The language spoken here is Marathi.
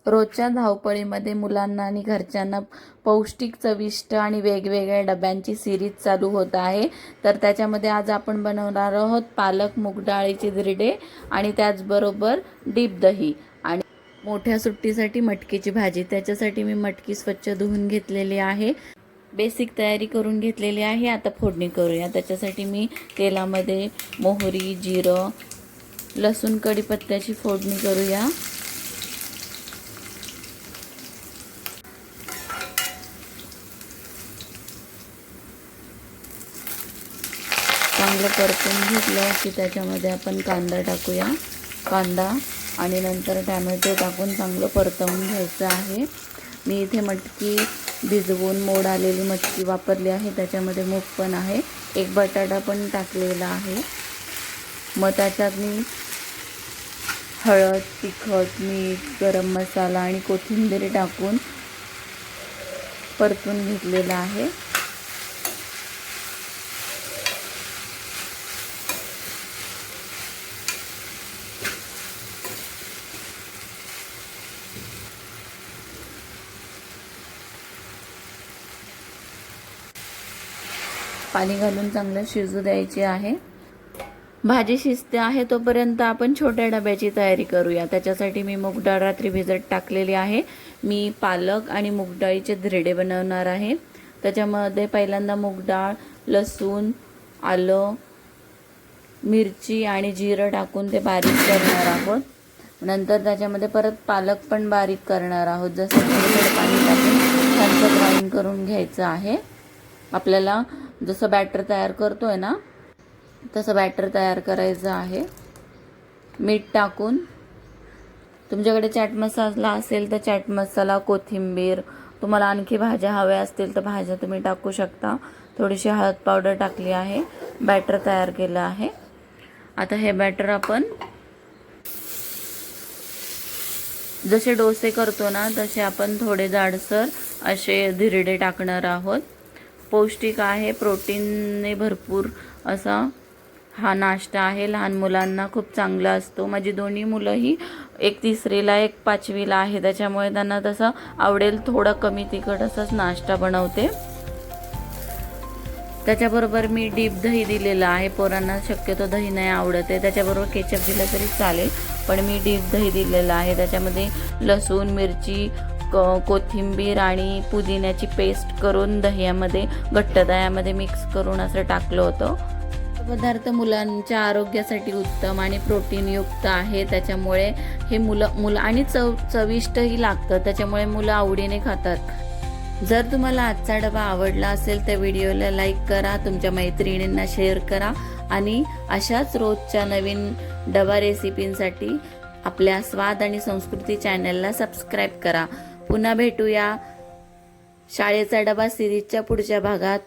रोजच्या धावपळीमध्ये मुलांना आणि घरच्यांना पौष्टिक, चविष्ट आणि वेगवेगळ्या डब्यांची सिरीज चालू होत आहे. तर त्याच्यामध्ये आज आपण बनवणार आहोत पालक मूग डाळीचे धिरडे आणि त्याचबरोबर डीप दही आणि मोठ्या सुट्टीसाठी मटकीची भाजी. त्याच्यासाठी मी मटकी स्वच्छ धुवून घेतलेली आहे. बेसिक तयारी करून घेतलेली आहे. आता फोडणी करूया. त्याच्यासाठी मी तेलामध्ये मोहरी, जिरं, लसूण, कढीपत्त्याची फोडणी करूया. चांगलं परतून घेतलं की त्याच्यामध्ये आपण कांदा टाकूया. कांदा आणि नंतर टॅमॅटो टाकून चांगलं परतवून घ्यायचं आहे. मी इथे मटकी भिजवून मोड आलेली मटकी वापरली आहे. त्याच्यामध्ये मूग पण आहे, एक बटाटा पण टाकलेला आहे. मग त्याच्यात मी हळद, तिखट, मीठ, गरम मसाला आणि कोथिंबीर टाकून परतून घेतलेला आहे. पाणी घालून चांगलं शिजू द्यायचे आहे. भाजी शिजते आहे तोपर्यंत आपण छोट्या डब्याची तयारी करूया. त्याच्यासाठी मी मूग डाळ रात्री भिजत टाकलेली आहे. मी पालक आणि मूग डाळीचे धिरडे बनवणार आहे. त्याच्यामध्ये पहिल्यांदा मूग डाळ, लसूण, आलं, मिरची आणि जिरं टाकून ते बारीक करणार आहोत. नंतर त्याच्यामध्ये परत पालक पण बारीक करणार आहोत. जसं थोडं पाणी टाकून छानसं ग्राइंड करून घ्यायचं आहे. आपल्याला जसं बॅटर तयार करतोय ना तसं बॅटर तयार करायचं आहे. मीठ टाकून, तुमच्याकडे चाट मसाला असेल तर चाट मसाला, कोथिंबीर, तुम्हाला आणखी भाज्या हव्या असतील तर भाज्या तुम्ही टाकू शकता. थोडीशी हळद पावडर टाकली आहे. बॅटर तयार केलं आहे. आता हे बॅटर आपण जसे डोसे करतो ना तसे आपण थोडे जाडसर असे धिरडे टाकणार आहोत. पौष्टिक आहे, प्रोटीनने भरपूर असा हा नाश्ता आहे. लहान मुलांना खूप चांगला असतो. माझी दोन्ही मुलंही, एक 3रीला एक 5वीला आहे, त्याच्यामुळे त्यांना तसं आवडेल. थोडं कमी तिखट असाच नाश्ता बनवते. त्याच्याबरोबर मी डीप दही दिलेलं आहे. पोरांना शक्यतो दही नाही आवडत आहे, त्याच्याबरोबर केचप दिलं तरी चालेल, पण मी डीप दही दिलेलं आहे. त्याच्यामध्ये लसूण, मिरची, कोथिंबीर आणि पुदिन्याची पेस्ट करून दह्यामध्ये, घट्ट दह्यामध्ये मिक्स करून असं टाकलं होतं. पदार्थ मुलांच्या आरोग्यासाठी उत्तम आणि प्रोटीनयुक्त आहे. त्याच्यामुळे हे मुलं आणि चविष्टही लागतं. त्याच्यामुळे मुलं आवडीने खातात. जर तुम्हाला आजचा डबा आवडला असेल तर व्हिडिओला लाईक करा, तुमच्या मैत्रिणींना शेअर करा आणि अशाच रोजच्या नवीन डबा रेसिपींसाठी आपल्या स्वाद आणि संस्कृती चॅनलला सबस्क्राईब करा. पुन्हा भेटूया शाळेचा डबा सिरीजच्या पुढच्या भागात.